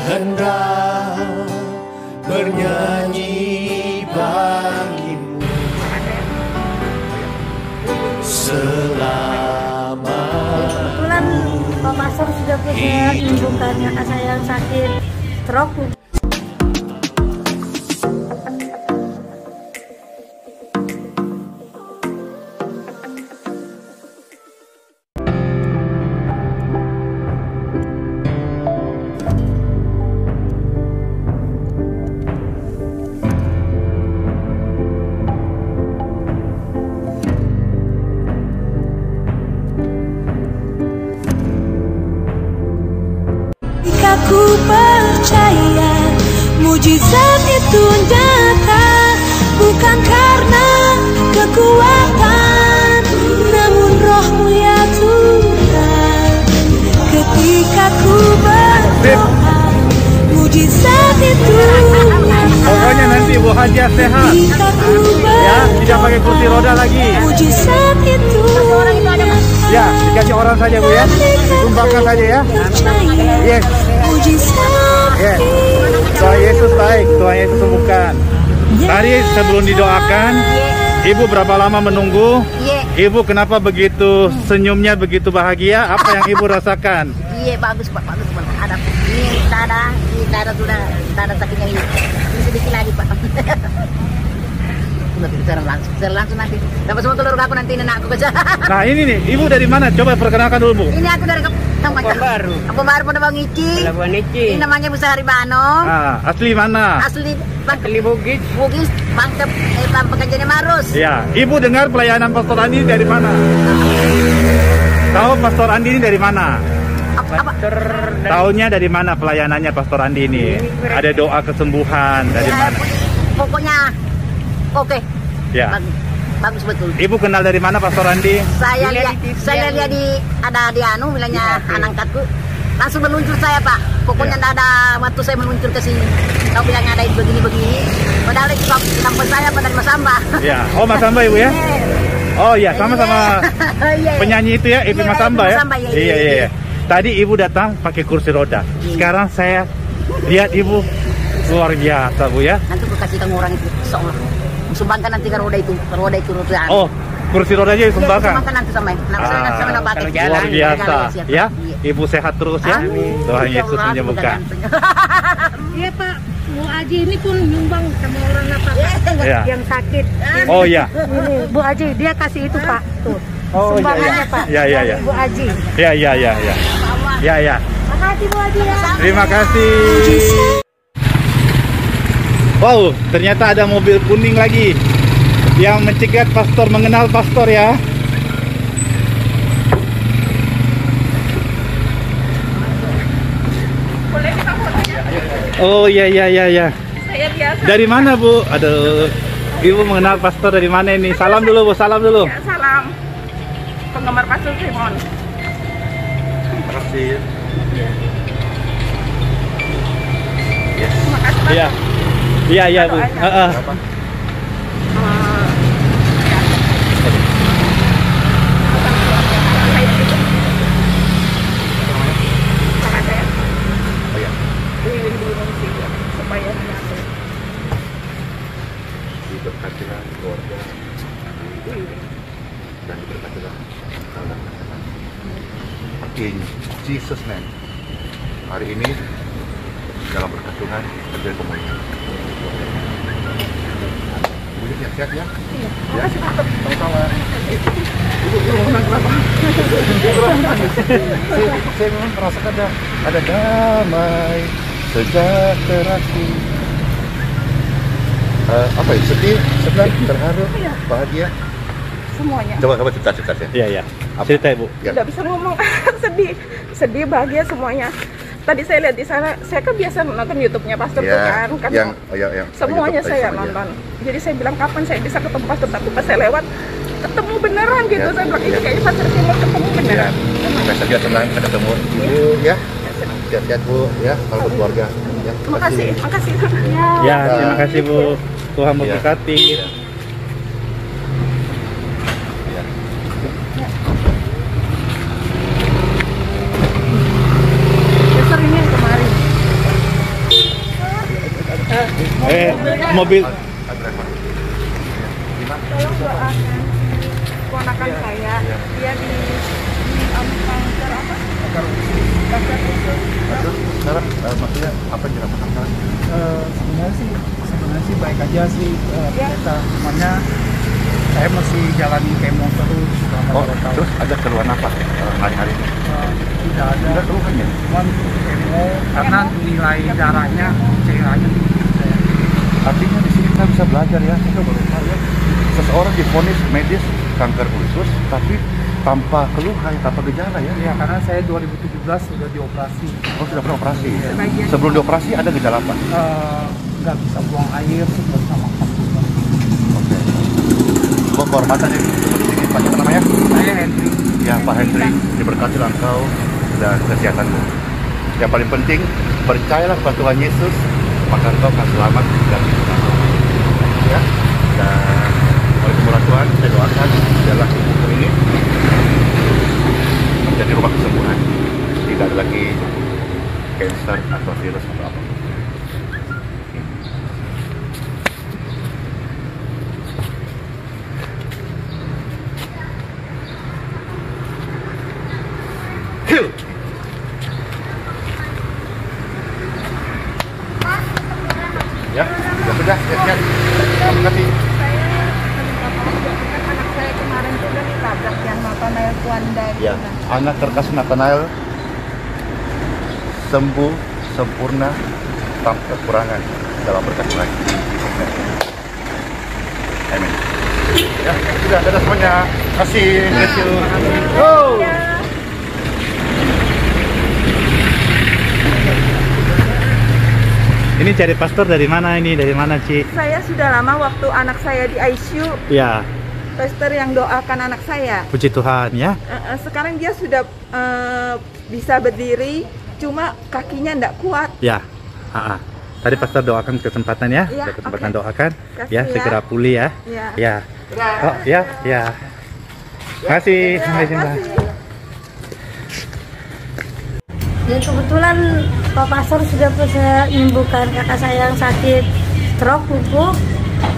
hendak bernyanyi bagimu selama. Kebetulan Pak Pastor sudah punya bukan kakak saya yang sakit stroke. Aku percaya mujizat itu nyata, bukan karena kekuatan, namun rohmu ya Tuhan. Ketika ku berdoa, mujizat itu nyata. Pokoknya nanti Bu Haja sehat ya, tidak pakai kursi roda lagi. Mujizat itu Ya, dikasih orang saja Bu ya, disumbangkan saja ya. Yes. Yes. Tuhan Yesus baik, Tuhan Yesus sembuhkan. Tadi sebelum didoakan, Ibu berapa lama menunggu? Ibu kenapa begitu senyumnya begitu bahagia? Apa yang Ibu rasakan? Iya bagus Pak, bagus Pak. Ada ini dada sudah dada sakitnya ini sedikit lagi Pak. Saya langsung nanti dapat semua telur aku nanti nenek aku kerja. Nah ini nih, Ibu dari mana? Coba perkenalkan dulu Bu. Ini aku dari Kampung Baru. Kampung Baru Pondok Ici. Ini namanya Bu Saharibano. Ah, asli mana? Asli Bugis. Bugis, Mantep, pekerjaannya Marus. Ya, Ibu dengar pelayanan Pastor Andi dari mana? Tahu Pastor Andi ini dari mana? Tahunya dari mana pelayanannya Pastor Andi ini? Ada doa kesembuhan dari mana? Pokoknya oke. Ya. Bagus betul. Ibu kenal dari mana Pastor Andi? Saya lihat di ada di bilangnya anak-anakku. Langsung meluncur saya Pak. Pokoknya tidak ada waktu saya meluncur ke sini. Kau bilang ada begini-begini. Padahal itu kampus saya pada Mas Samba. Ya. Oh Mas Samba Ibu ya? Oh iya, sama-sama penyanyi itu ya, Ibu Mas Samba ya? Iya. Tadi Ibu datang pakai kursi roda. Sekarang saya lihat Ibu luar biasa Bu ya. Nanti aku kasih kamu orang itu seolah sumbangkan nanti ke roda itu roda. Oh, kursi roda aja disumbangkan. Sumbangkan nanti sama. Luar biasa ya. Ibu sehat terus ya. Tuhan Yesus menyembuhkan. Iya Pak, Bu Aji ini pun nyumbang sama orang apa yang sakit. Oh iya. Ini Bu Aji dia kasih itu Pak. Tuh. Oh sumbangannya iya. Pak. Iya. Bu Aji. Ya. Makasih Bu Aji ya. Terima kasih. Wow, ternyata ada mobil kuning lagi yang mencegat pastor mengenal pastor ya. Oh iya. Saya biasa. Dari mana Bu? Aduh, Ibu mengenal pastor dari mana ini? Salam dulu Bu, salam dulu. Ya, salam. Penggemar Pastor Simon. Terima kasih. Terima kasih Pak. Iya Bu. Supaya menyatu. Diberkatilah keluarga dan diberkatilah saudara. In Jesus name. Hari ini dalam berkat Tuhan terjadi pemulihan. Ibu sehat ya? Iya. Sama-sama. Ibu kenapa? Saya memang merasakan ada damai sejahteraku. Apa ya? Sedih, senang, terharu, bahagia. Semuanya. Coba cerita ya. Iya. Cerita Ibu. Tidak bisa ngomong. sedih, bahagia semuanya. Tadi saya lihat di sana, saya kan biasa nonton YouTube-nya Pastor tuh kan yang semuanya saya nonton. Jadi saya bilang kapan saya bisa ketemu Pastor, tapi pas saya lewat ketemu beneran gitu. Saya bilang ini kayaknya Pastor Simon ketemu beneran. Saya senang ketemu Ibu ya. Sehat-sehat Bu ya, kalau keluarga. Ya, makasih. Ya, terima kasih Bu. Tuhan memberkati. mobil. Tolong doakan keponakan saya. Dia di kanker apa? Kanker usus. Sekarang maksudnya apa yang dirasakan sekarang? Sebenarnya sih baik aja sih, kita semuanya saya masih jalani kemo terus selama Oh, 2 tahun. terus ada keluhan apa hari-hari ini? Tidak ada, Ada keluhan ya? cuman kemo karena nilai darahnya cairannya tinggi. Artinya di sini kita bisa belajar ya, kita baru tahu ya. Seseorang divonis medis kanker usus, tapi tanpa keluhan, tanpa gejala ya? Ya karena saya 2017 sudah dioperasi, Oh, sudah pernah operasi? Sebelum dioperasi ada gejala apa? nggak bisa buang air, sudah sama juga. Oke. Sebuah kehormatan ya, seperti ini. Pak, siapa namanya? Saya Henry. Ya, Pak Hendri, diberkati engkau dan kesehatanmu. Yang paling penting, percayalah kepada Tuhan Yesus, maka engkau akan selamat dan selamat. Ya, dan oleh kemurahan Tuhan, saya doakan dalam tubuh ini menjadi rumah kesembuhan. Tidak ada lagi cancer atau virus atau apa. Kill. Ya, sudah, siap. Terima kasih. Anak saya kemarin tuh udah ditabrak yang Nathanael Tuanda Ya, anak terkasih Nathanael sembuh sempurna tanpa kekurangan dalam berkat Tuhan. Amin. Ya, sudah ada semuanya. Kasih, bless you. Oh. Ini cari pastor dari mana ini? Dari mana, Ci? Saya sudah lama waktu anak saya di ICU, Ya, pastor yang doakan anak saya. puji Tuhan ya. Sekarang dia sudah bisa berdiri, cuma kakinya enggak kuat. Ya. Tadi pastor doakan kesempatan ya. Ya, Ada kesempatan oke. doakan. Kasih Ya, ya. segera pulih ya. Ya. Ya. Oh, ya, ya. Makasih. Makasih, Mbak. Ya kebetulan Pak Pastor sudah bisa menyembuhkan kakak saya yang sakit stroke pupuk.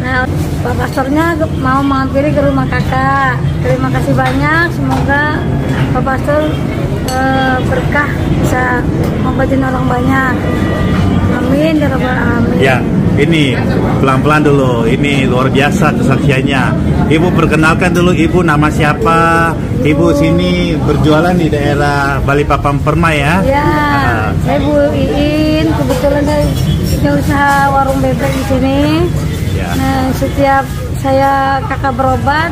Nah, Pak Pastornya mau mampiri ke rumah kakak. Terima kasih banyak. Semoga Pak Pastor berkah bisa membantu orang banyak. Amin ya rabbal alamin. Ya, ini pelan-pelan dulu. Ini luar biasa kesaksiannya. Ibu perkenalkan dulu, Ibu nama siapa? Ibu sini berjualan di daerah Balikpapan Permai ya? Ya, saya Bu Iin. Kebetulan saya punya usaha warung bebek di sini. Ya. Nah, setiap saya kakak berobat,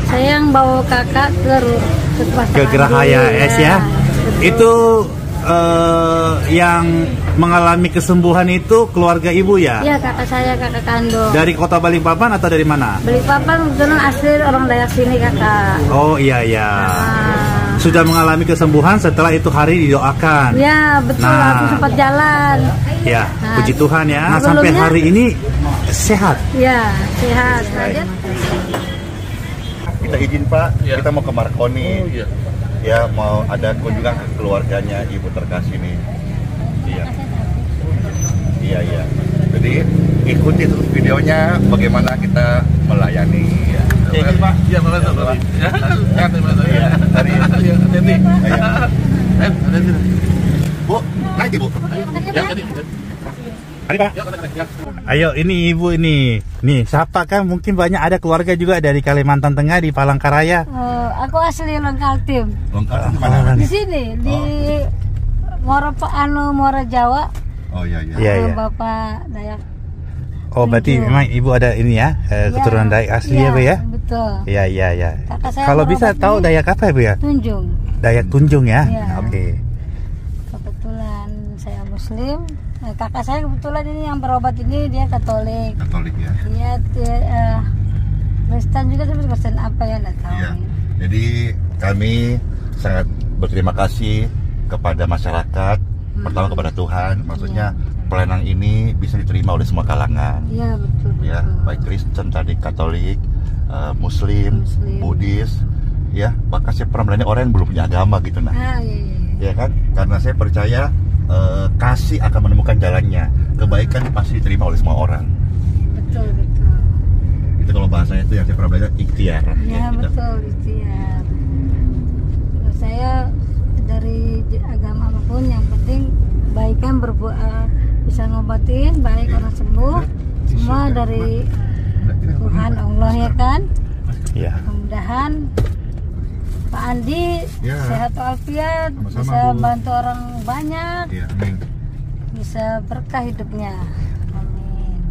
saya yang bawa kakak ke pasar Ke Gerahaya S ya? betul. Itu yang mengalami kesembuhan itu keluarga Ibu ya? Iya, kakak saya, kakak kandung. Dari kota Balikpapan atau dari mana? Balikpapan kebetulan asli orang Dayak sini kakak. Oh iya ya. Sudah mengalami kesembuhan setelah itu hari didoakan. Ya betul, Nah. aku sempat jalan. Ya, Nah, puji Tuhan ya. Nah, sampai sebelumnya- hari ini sehat. Ya sehat. Baik. Kita izin Pak, kita mau ke Marconi. Ya, mau ada kunjungan ke keluarganya Ibu terkasih nih. Iya. Jadi ikuti terus videonya bagaimana kita melayani. Ya. Pak. Iya, Pak. Ya, terima kasih. Ya, dari Bu, naik Ibu. Ya, Mari Pak. Ayo ini Ibu ini. Nih, siapa kan mungkin banyak ada keluarga juga dari Kalimantan Tengah di Palangkaraya. Aku asli orang Kaltim. lengkap di mana? Di sini di Muara Muara Jawa. Oh iya. Iya, iya. Bapak Dayak. Oh, berarti memang Ibu ada ini ya, keturunan Dayak asli ya, Bu ya? Betul. Iya. Kakak saya Kalau bisa berobat tahu ini Dayak apa ya, Bu ya? Tunjung. Dayak Tunjung ya? Iya. Oke. Kebetulan saya Muslim. Kakak saya kebetulan ini yang berobat ini dia Katolik. Katolik ya. Dia Kristen juga, tapi Kristen apa ya nggak tahu. Iya. Jadi kami sangat berterima kasih kepada masyarakat, pertama kepada Tuhan, maksudnya pelayanan ini bisa diterima oleh semua kalangan. Iya betul. Ya, baik Kristen tadi, Katolik, Muslim, Buddhis, ya, bahkan saya pernah melayani orang yang belum punya agama gitu nah. Iya. Ya kan? Karena saya percaya kasih akan menemukan jalannya. Kebaikan pasti diterima oleh semua orang. betul. Itu kalau bahasanya itu yang saya pernah belajar ikhtiar. Ya betul, ikhtiar. Kalau saya dari agama apapun yang penting baikan berbuat, bisa ngobatin baik orang sembuh, semua dari Tuhan Allah ya kan. Iya. Mudah-mudahan Pak Andi sehat walafiat, bisa bantu orang banyak, bisa berkah hidupnya. Amin.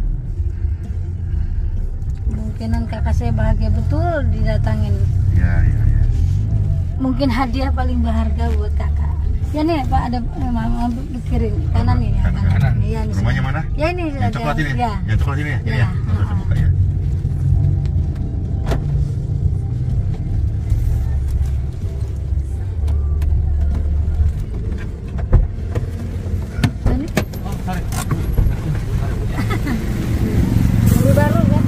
Kemungkinan kakak saya bahagia betul didatangin. Ya. Mungkin hadiah paling berharga buat kakak. Ya nih Pak, ada mama kirim kanan nih ya, kanan. Iya, Rumahnya mana? Ya ini Yang coklat ini. Ya. Yang coklat ini ya. Ini ya. Langsung buka ya. Baru kan?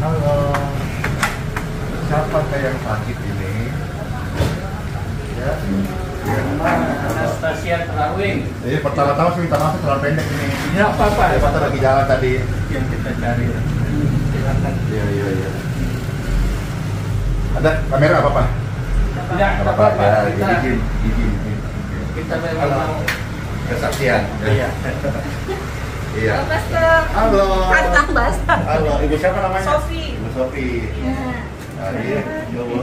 Halo. Siapa yang sakit ini? Ya. Anastasia Terawing. Jadi pertama-tama sih minta maaf terlalu pendek ini. Ya apa-apa. Saya patah lagi jalan tadi. Yang kita cari. Silakan. Iya. Ada kamera apa-apa? Tidak apa-apa. Ya, izin. Kita memang mau Kesaksian. Iya. Iya. Pastor. Halo. Kantang Bas. Halo, Ibu siapa namanya? Sofi. Ibu Sofi. Iya, Bu.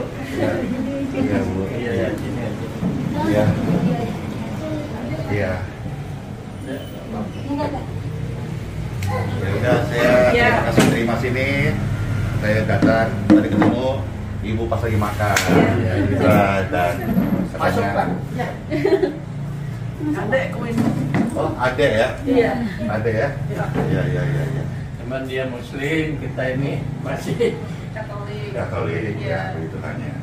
Iya, Bu. Iya, sini aja. Iya. Iya. Ya udah, saya kasih terima sini. Saya datang tadi ketemu Ibu pas lagi makan. Ya, dan katanya. Adek kuin. Oh, adek ya? Iya. Adek ya? Iya. Cuman dia Muslim, kita ini masih Katolik. Ya, begitu hanya.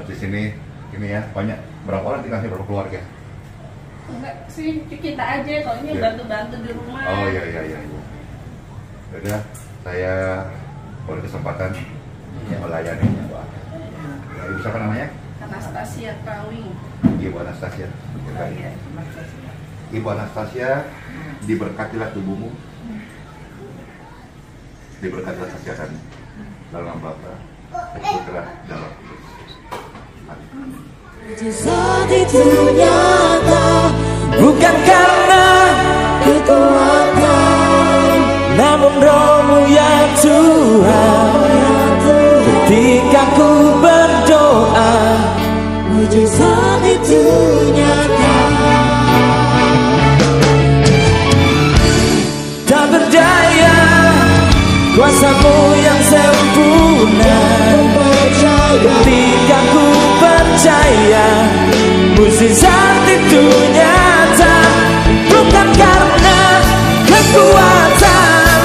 Di sini ini ya banyak, berapa orang tinggal, berapa keluarga? Enggak sih, kita aja soalnya Iya. bantu-bantu di rumah. Oh iya. Udah, saya boleh kesempatan melayani Pak. Ibu siapa namanya? Anastasia Terawing. Ibu Anastasia. Ibu Anastasia, diberkatilah tubuhmu, diberkatilah kesehatanmu dalam Bapa, bersyukurlah dalam Yesus. Amin. Mujizat itu nyata, bukan karena kekuatan, namun Roh-Mu ya Tuhan. Ketika ku berdoa, mujizat itu nyata. Tak berdaya kuasa-Mu yang sempurna. Ketika ku percaya, mujizat itu nyata. Bukan karena kekuatan,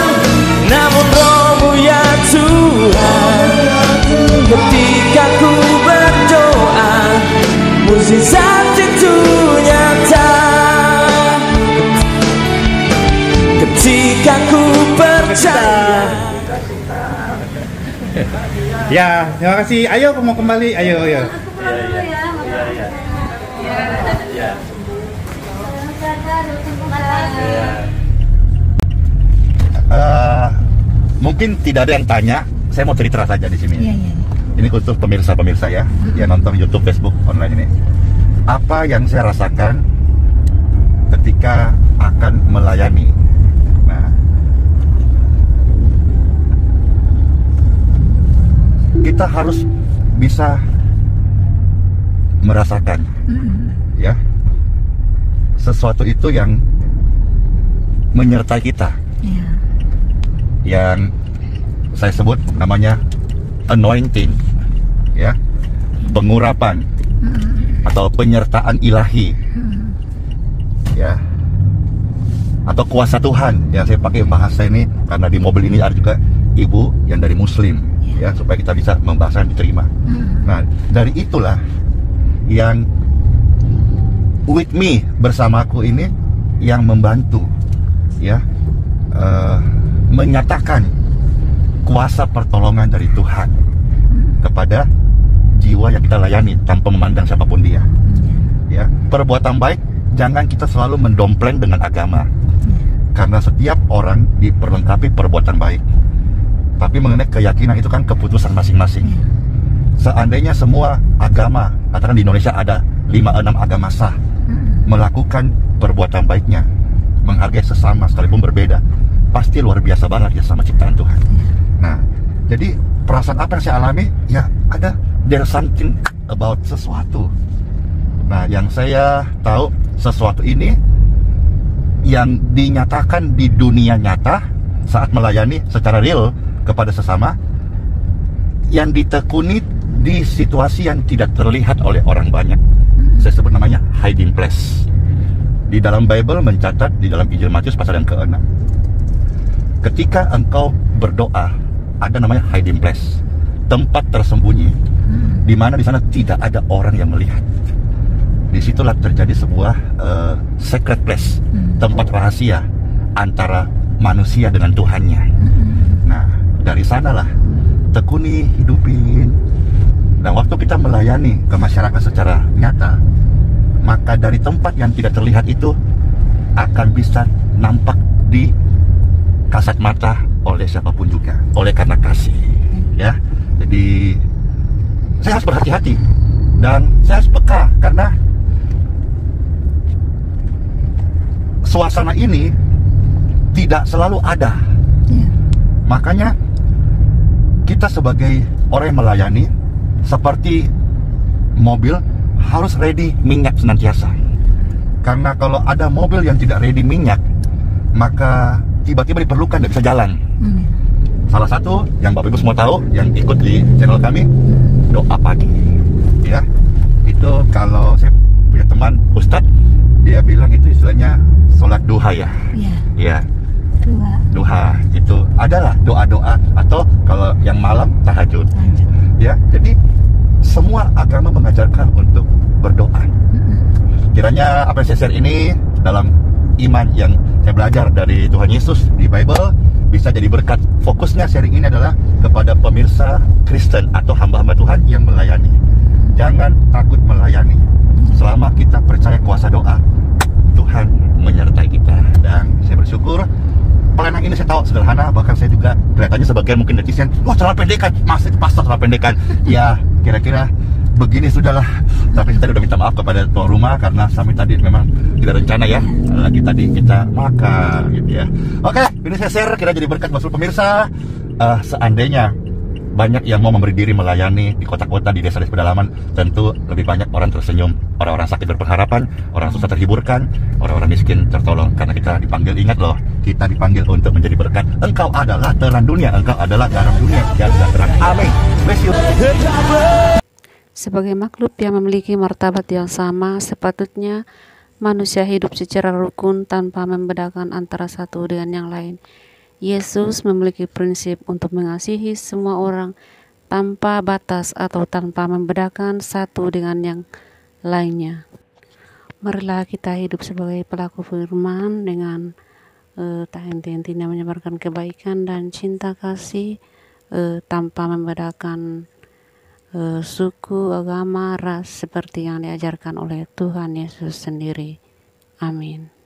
namun Roh-Mu ya Tuhan. Ketika ku berdoa, mujizat itu nyata. Ketika ku percaya. Ya, terima kasih. Ayo mau kembali. Ayo. Iya. Mungkin tidak ada yang tanya, saya mau cerita saja di sini. Iya. Ini khusus pemirsa ya, yang nonton YouTube, Facebook, online ini. Apa yang saya rasakan ketika akan melayani. Nah, kita harus bisa merasakan, ya, sesuatu itu yang menyertai kita, yang saya sebut namanya anointing, ya, pengurapan atau penyertaan ilahi, ya, atau kuasa Tuhan. Yang saya pakai bahasa ini karena di mobil ini ada juga ibu yang dari Muslim, ya, supaya kita bisa membahasnya diterima. Nah, dari itulah yang with me, bersamaku ini yang membantu ya menyatakan kuasa pertolongan dari Tuhan kepada jiwa yang kita layani tanpa memandang siapapun dia. Ya, perbuatan baik jangan kita selalu mendompleng dengan agama, karena setiap orang diperlengkapi perbuatan baik. Tapi mengenai keyakinan itu kan keputusan masing-masing. Seandainya semua agama, katakan di Indonesia ada 5-6 agama sah, melakukan perbuatan baiknya, menghargai sesama sekalipun berbeda, pasti luar biasa banget ya sama ciptaan Tuhan. Nah, jadi perasaan apa yang saya alami? Ya ada, there's something about sesuatu. Nah, yang saya tahu sesuatu ini yang dinyatakan di dunia nyata saat melayani secara real kepada sesama, yang ditekuni di situasi yang tidak terlihat oleh orang banyak. Saya sebut namanya hiding place. Di dalam Bible mencatat di dalam Injil Matius pasal yang ke-6, ketika engkau berdoa, ada namanya hiding place, tempat tersembunyi, di mana di sana tidak ada orang yang melihat. Disitulah terjadi sebuah secret place, tempat rahasia antara manusia dengan Tuhannya. Nah, dari sanalah tekuni, hidupin. Dan waktu kita melayani ke masyarakat secara nyata, maka dari tempat yang tidak terlihat itu akan bisa nampak di kasat mata oleh siapapun juga, oleh karena kasih. Ya, jadi saya harus berhati-hati dan saya harus peka, karena suasana ini tidak selalu ada. Makanya kita sebagai orang yang melayani, seperti mobil, harus ready minyak senantiasa. Karena kalau ada mobil yang tidak ready minyak, maka tiba-tiba diperlukan, tidak bisa jalan. Salah satu yang Bapak Ibu semua tahu, yang ikut di channel kami, doa pagi. Ya, itu kalau saya punya teman Ustadz, dia bilang itu istilahnya sholat duha ya. Ya. Duha itu adalah doa-doa, atau kalau yang malam tahajud. Ya, jadi semua agama mengajarkan untuk berdoa. Kiranya apa yang saya share ini dalam iman yang saya belajar dari Tuhan Yesus di Bible bisa jadi berkat. Fokusnya sharing ini adalah kepada pemirsa Kristen atau hamba-hamba Tuhan yang melayani. Jangan takut melayani. Selama kita percaya kuasa doa, Tuhan menyertai kita. Dan saya bersyukur pelayanan ini saya tahu sederhana, bahkan saya juga kelihatannya sebagian mungkin netizen, wah celana pendekan, masih pastor celana pendekan. Ya, kira-kira begini sudahlah. Tapi saya tadi udah minta maaf kepada tuan rumah karena kami tadi memang tidak rencana ya, lagi tadi kita makan gitu ya. Oke, ini saya share kira jadi berkat buat seluruh pemirsa. Seandainya banyak yang mau memberi diri melayani di kota-kota, di desa-desa pedalaman, tentu lebih banyak orang tersenyum, orang-orang sakit berpengharapan, orang susah terhiburkan, orang-orang miskin tertolong. Karena kita dipanggil, ingat loh, kita dipanggil untuk menjadi berkat. Engkau adalah terang dunia, engkau adalah garam dunia, jaga terang. Amin. Bless you. Sebagai makhluk yang memiliki martabat yang sama, sepatutnya manusia hidup secara rukun tanpa membedakan antara satu dengan yang lain. Yesus memiliki prinsip untuk mengasihi semua orang tanpa batas atau tanpa membedakan satu dengan yang lainnya. Marilah kita hidup sebagai pelaku firman dengan tak henti-hentinya menyebarkan kebaikan dan cinta kasih tanpa membedakan suku, agama, ras, seperti yang diajarkan oleh Tuhan Yesus sendiri. Amin.